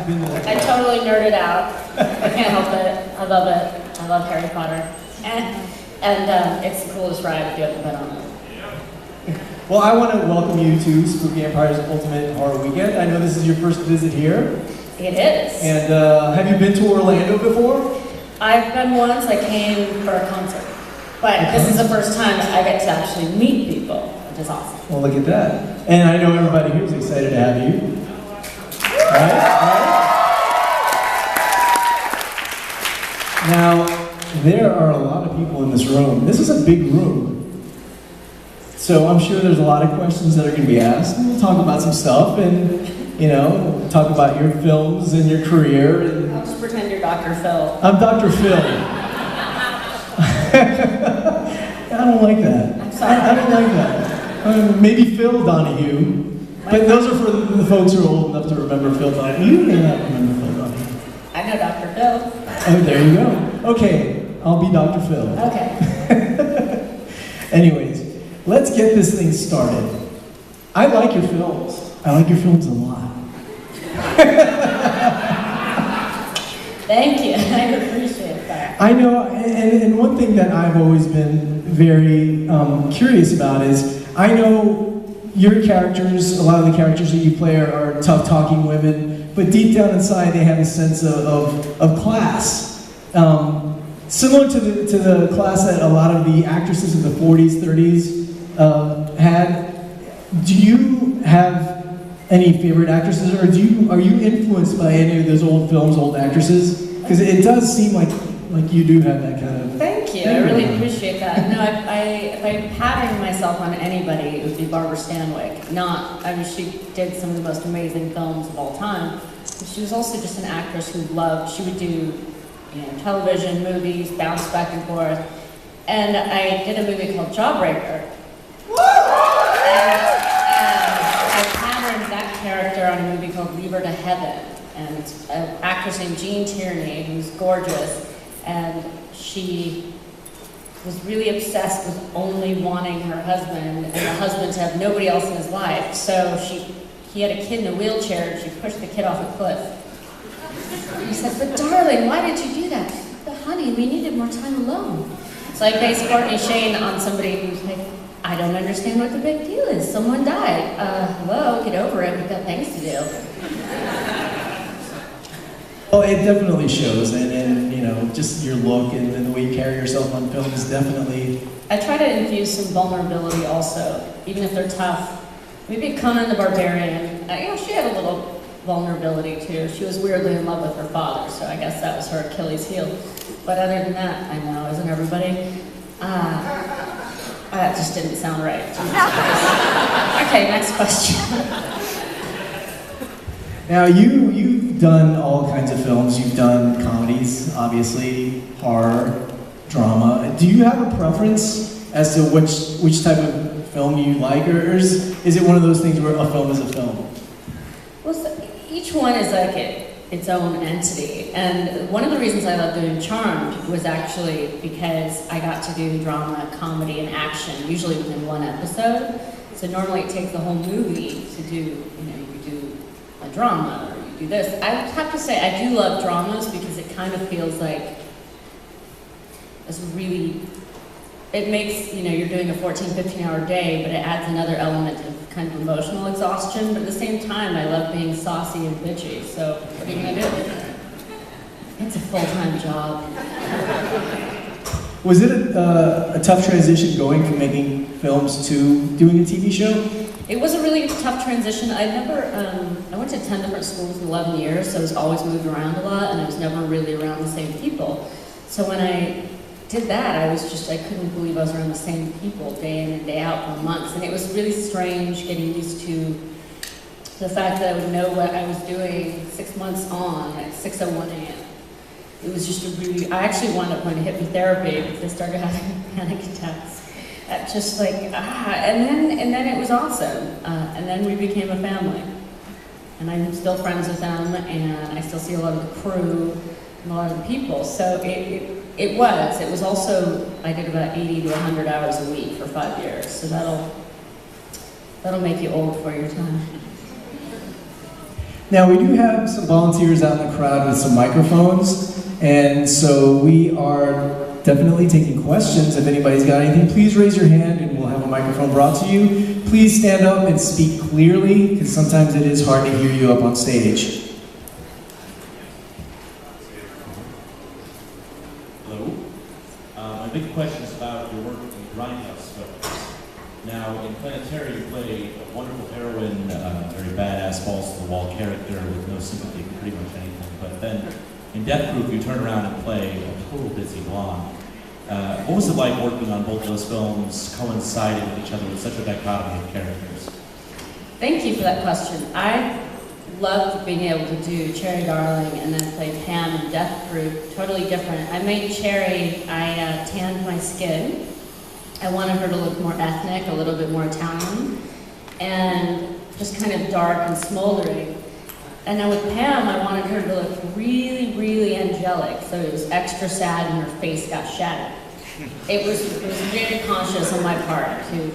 been to that. I totally nerded out. I can't help it. I love it. I love Harry Potter. And it's the coolest ride if you haven't been on it. Well, I want to welcome you to Spooky Empire's Ultimate Horror Weekend. I know this is your first visit here. It is. And have you been to Orlando before? I've been once. I came for a concert. But this is the first time I get to actually meet people, which is awesome. Well, look at that. And I know everybody here is excited to have you. Right? Now, there are a lot of people in this room. This is a big room. So I'm sure there's a lot of questions that are going to be asked. And we'll talk about some stuff and, you know, talk about your films and your career. And I'll just pretend you're Dr. Phil. I'm Dr. Phil. I don't like that. I'm sorry. I don't like that. Maybe Phil Donahue. But those are for the folks who are old enough to remember Phil Donahue. You may not remember Phil Donahue. I know Dr. Phil. Oh, there you go. Okay, I'll be Dr. Phil. Okay. Anyways, let's get this thing started. I like your films. I like your films a lot. Thank you. I appreciate that. I know, and one thing that I've always been very curious about is, I know your characters, a lot of the characters that you play are tough-talking women, but deep down inside they have a sense of class. Similar to the class that a lot of the actresses of the 40s, 30s had. Do you have any favorite actresses, or are you influenced by any of those old films, old actresses? Because it does seem like you do have that kind of. Thank you. I really appreciate that. No, if I patterned myself on anybody, it would be Barbara Stanwyck. She did some of the most amazing films of all time. But she was also just an actress who loved. She would do, television, movies, bounce back and forth. And I did a movie called Jawbreaker. And I patterned that character on a movie called Leave Her to Heaven. And it's an actress named Jean Tierney, who's gorgeous. And she was really obsessed with only wanting her husband, and the husband to have nobody else in his life. So he had a kid in a wheelchair, and she pushed the kid off a cliff. He said, "But darling, why did you do that?" She said, "But honey, we needed more time alone." So I based Courtney Shane on somebody who's like, "I don't understand what the big deal is. Someone died. Hello, get over it. We've got things to do." Well, it definitely shows, and just your look and the way you carry yourself on film is definitely. I try to infuse some vulnerability also, even if they're tough. Maybe Conan the Barbarian, she had a little vulnerability too. She was weirdly in love with her father, so I guess that was her Achilles heel. But other than that, I know, isn't everybody? That just didn't sound right. Okay, next question. Now, you've done all kinds of films. You've done comedies, obviously, horror, drama. Do you have a preference as to which type of film you like, or is it one of those things where a film is a film? Well, each one is like its own entity. And one of the reasons I love doing Charmed was actually because I got to do drama, comedy, and action, usually within one episode. So normally it takes the whole movie to do, you could do a drama, or you do this. I would have to say I do love dramas because it kind of feels like it makes, you're doing a 14, 15-hour day, but it adds another element of kind of emotional exhaustion. But at the same time, I love being saucy and bitchy, so what are you gonna do? It's a full-time job. Was it a tough transition going from making films to doing a TV show? It was a really tough transition. I went to 10 different schools in 11 years, so I was always moved around a lot, and I was never really around the same people. So when I did that, I couldn't believe I was around the same people day in and day out for months. And it was really strange getting used to the fact that I would know what I was doing 6 months on at 6:01 a.m. It was just I actually wound up going to hypnotherapy because I started having panic attacks. And then it was awesome. And then we became a family. And I'm still friends with them, and I still see a lot of the crew and a lot of the people. So it was also, I did about 80 to 100 hours a week for 5 years. So that'll make you old for your time. Now we do have some volunteers out in the crowd with some microphones, and so we are definitely taking questions. If anybody's got anything, please raise your hand and we'll have a microphone brought to you. Please stand up and speak clearly, because sometimes it is hard to hear you up on stage. Hello. My big question is about your work in Grindhouse films. Now, in Planetary, you play a wonderful heroine, very badass, balls-to-the-wall character with no sympathy for pretty much anything. But then, in Death Proof, you turn around and play a total busy blonde. What was it like working on both those films, coinciding with each other with such a dichotomy of characters? Thank you for that question. I loved being able to do Cherry Darling and then play Pam in Death Proof, totally different. I made Cherry, I tanned my skin. I wanted her to look more ethnic, a little bit more Italian, and just kind of dark and smoldering. And then with Pam, I wanted her to look really, really angelic, so it was extra sad and her face got shattered. It was very conscious on my part to,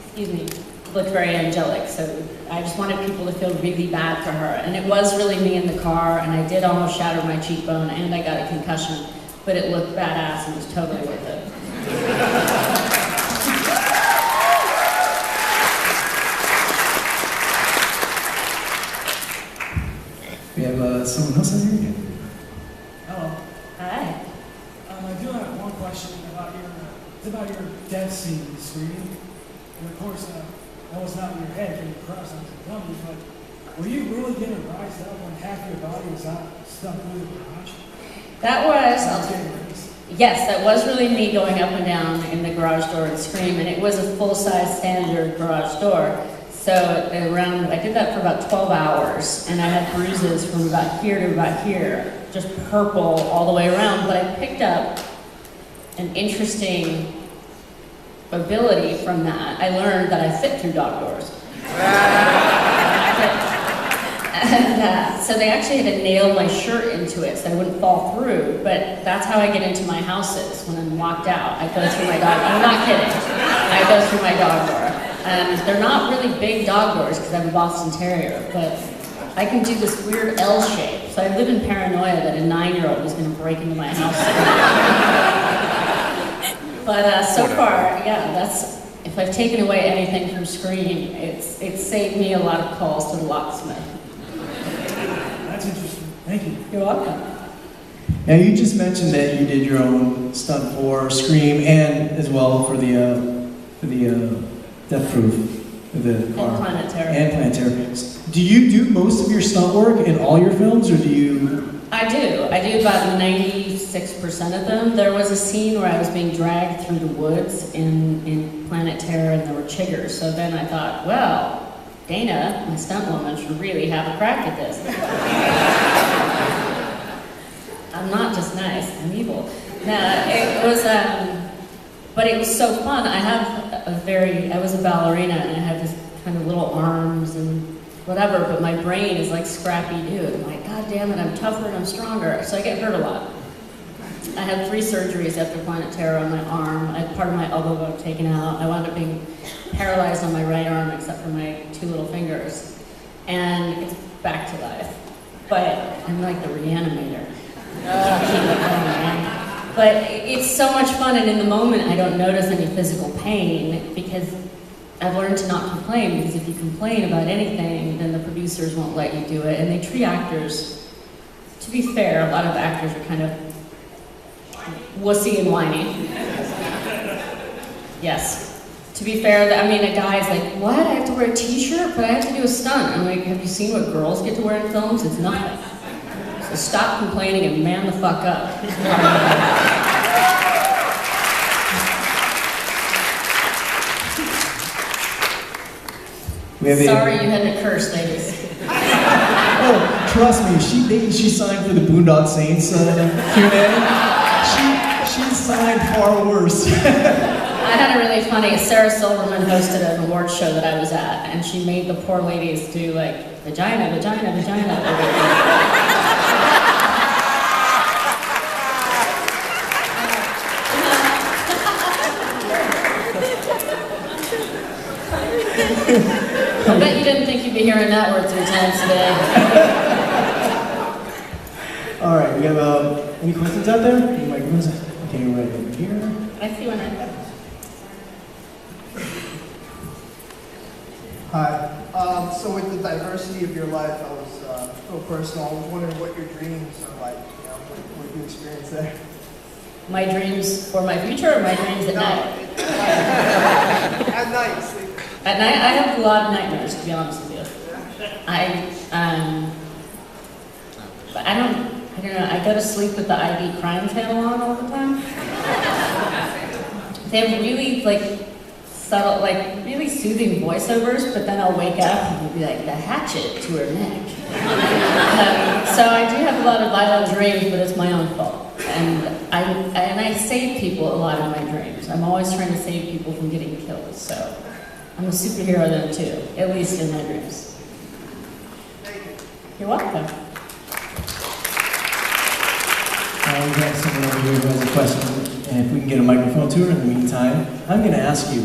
excuse me, look very angelic, so I just wanted people to feel really bad for her. And it was really me in the car, and I did almost shatter my cheekbone, and I got a concussion, but it looked badass and was totally worth it. We have someone else in here. Hello. Hi. I do have one question about your death scene screening. And of course, that was not in your head getting crossed onto the dummy, but were you really getting rised up when half your body was out stuck through the garage? That was, yes, that was really me going up and down in the garage door and scream, and it was a full-size standard garage door. So I did that for about 12 hours, and I had bruises from about here to about here, just purple all the way around, but I picked up an interesting ability from that. I learned that I fit through dog doors. And so they actually had to nail my shirt into it so I wouldn't fall through, but that's how I get into my houses. When I'm locked out, I go through my dog, I'm not kidding, I go through my dog door. They're not really big dog doors because I'm a Boston Terrier, but I can do this weird L shape. So I live in paranoia that a 9-year-old is going to break into my house. But so far, yeah, if I've taken away anything from Scream, it's saved me a lot of calls to the locksmith. That's interesting. Thank you. You're welcome. Now you just mentioned that you did your own stunt for Scream and as well for the Death Proof, the car. And Planet Terror. And Planet Terror. Do you do most of your stunt work in all your films, or do you? I do. I do about 96% of them. There was a scene where I was being dragged through the woods in Planet Terror, and there were chiggers. So then I thought, well, Dana, my stunt woman, should really have a crack at this. I'm not just nice, I'm evil. No, it was, but it was so fun. I was a ballerina, and I had this kind of little arms and whatever, but my brain is like Scrappy-Doo. I'm like, God damn it, I'm tougher and I'm stronger. So I get hurt a lot. I had 3 surgeries after Planet Terror on my arm. I had part of my elbow bone taken out. I wound up being paralyzed on my right arm except for my 2 little fingers. And it's back to life. But I'm like the reanimator. But it's so much fun, and in the moment I don't notice any physical pain because I've learned to not complain, because if you complain about anything, then the producers won't let you do it. And they treat actors, to be fair, a lot of actors are kind of wussy and whiny. Yes. To be fair, I mean, a guy's like, what? I have to wear a t-shirt, but I have to do a stunt. I'm like, have you seen what girls get to wear in films? It's nothing. So stop complaining and man the fuck up. Sorry you had to curse, ladies. Oh, trust me, she signed for the Boondock Saints Q&A. She signed far worse. I had a really funny, Sarah Silverman hosted an award show that I was at, and she made the poor ladies do like, vagina, vagina, vagina. I bet you didn't think you you'll be hearing that word 3 times today. All right, we have any questions out there? Any microphones? Okay, right over here. I see one right there. Hi. So with the diversity of your life, I was so personal. I was wondering what your dreams are like. You know, what you experience there. My dreams for my future, or my dreams at night? At night. Sleep. At night, I have a lot of nightmares, to be honest with you. But I don't know, I go to sleep with the ID crime channel on all the time. They have really, subtle, really soothing voiceovers, but then I'll wake up and it'll be like, the hatchet to her neck. So I do have a lot of violent dreams, but it's my own fault. And I save people a lot in my dreams. I'm always trying to save people from getting killed, so I'm a superhero then too, at least in my dreams. You're welcome. We have someone over here who has a question, and if we can get a microphone to her in the meantime, I'm going to ask you,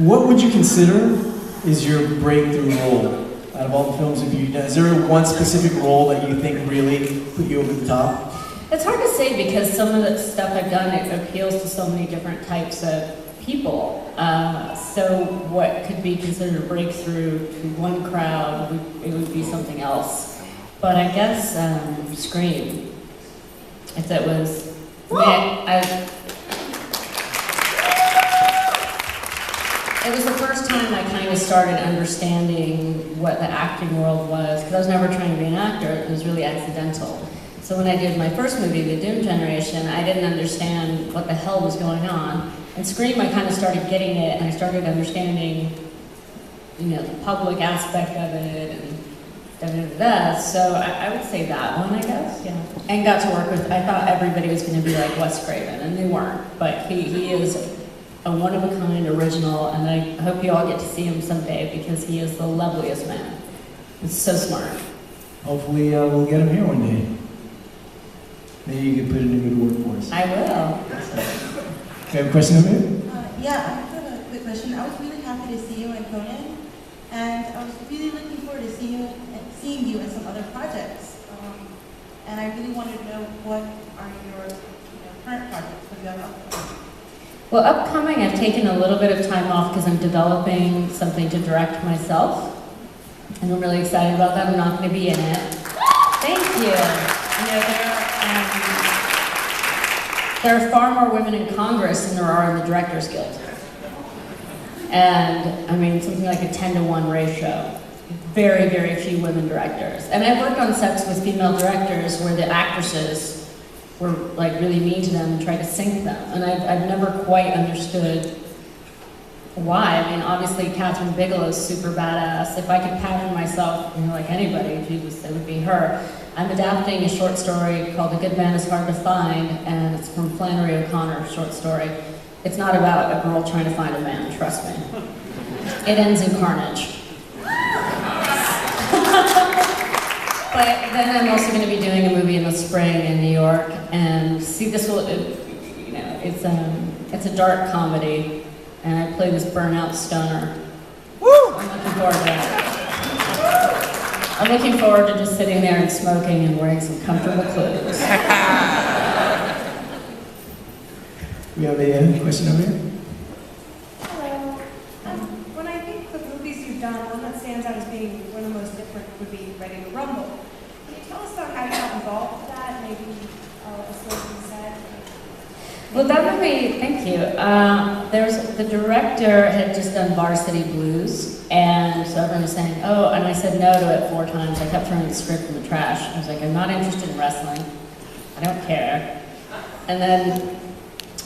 what would you consider is your breakthrough role out of all the films that you've done? Is there one specific role that you think really put you over the top? It's hard to say because some of the stuff I've done, it appeals to so many different types of people. So what could be considered a breakthrough to one crowd, it would be something else. But I guess Scream. If it was, it was the first time I kind of started understanding what the acting world was, because I was never trying to be an actor, it was really accidental. So when I did my first movie, The Doom Generation, I didn't understand what the hell was going on. And Scream, I kind of started getting it, and I started understanding, the public aspect of it, and so I would say that one, I guess, yeah. And got to work with, I thought everybody was going to be like Wes Craven, and they weren't. But he is a one-of-a-kind original, and I hope you all get to see him someday because he is the loveliest man. He's so smart. Hopefully we'll get him here one day. Maybe you can put in a good word for us. I will. Do you have a question over here? Yeah, I have a quick question. I was really happy to see you in Conan, and I was really looking forward to seeing you in some other projects. And I really wanted to know what are your current projects, what do you have upcoming? Well, upcoming, I've taken a little bit of time off because I'm developing something to direct myself. And I'm really excited about that. I'm not going to be in it. Thank you. There are far more women in Congress than there are in the Directors Guild. And, something like a 10-to-1 ratio. Very, very few women directors. And I've worked on sets with female directors where the actresses were really mean to them and tried to sink them. And I've never quite understood why. Obviously Catherine Bigelow's super badass. If I could pattern myself, like anybody, it would be her. I'm adapting a short story called A Good Man is Hard to Find, and it's from Flannery O'Connor's short story. It's not about a girl trying to find a man, trust me. It ends in carnage. But then I'm also going to be doing a movie in the spring in New York, and it's a dark comedy, and I play this burnout stoner. Woo! I'm looking forward to that. I'm looking forward to just sitting there and smoking and wearing some comfortable clothes. We have a question over here. Hello. When I think of the movies you've done, one that stands out as being one of the most different would be Ready to Rumble. Can you tell us about how you got involved with that? Maybe a story from the set? Well, that movie, thank you. The director had just done Varsity Blues, and so everyone was saying, oh, and I said no to it 4 times. I kept throwing the script in the trash. I was like, I'm not interested in wrestling. I don't care. And then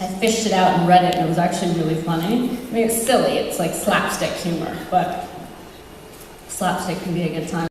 I fished it out and read it, and it was actually really funny. It's silly. It's like slapstick humor, but slapstick can be a good time.